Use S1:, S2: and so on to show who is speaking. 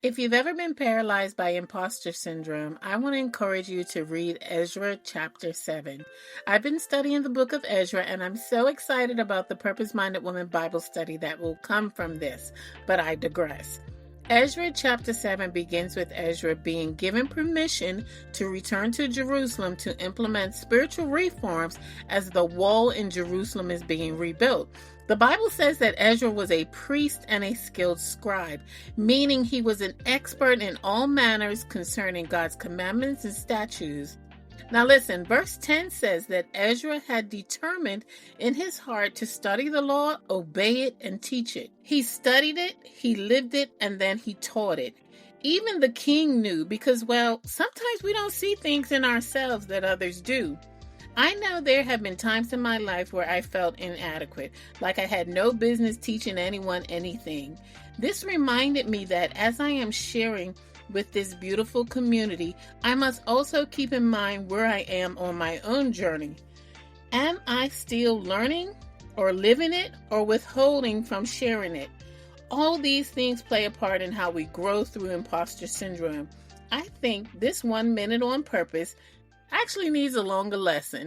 S1: If you've ever been paralyzed by imposter syndrome, I want to encourage you to read Ezra chapter 7. I've been studying the book of Ezra, and I'm so excited about the Purpose Minded Woman Bible study that will come from this, but I digress. Ezra chapter 7 begins with Ezra being given permission to return to Jerusalem to implement spiritual reforms as the wall in Jerusalem is being rebuilt. The Bible says that Ezra was a priest and a skilled scribe, meaning he was an expert in all matters concerning God's commandments and statutes. Now listen, verse 10 says that Ezra had determined in his heart to study the law, obey it, and teach it. He studied it, he lived it, and then he taught it. Even the king knew because, well, sometimes we don't see things in ourselves that others do. I know there have been times in my life where I felt inadequate, like I had no business teaching anyone anything. This reminded me that as I am sharing with this beautiful community, I must also keep in mind where I am on my own journey. Am I still learning or living it or withholding from sharing it? All these things play a part in how we grow through imposter syndrome. I think this 1 minute on purpose actually needs a longer lesson.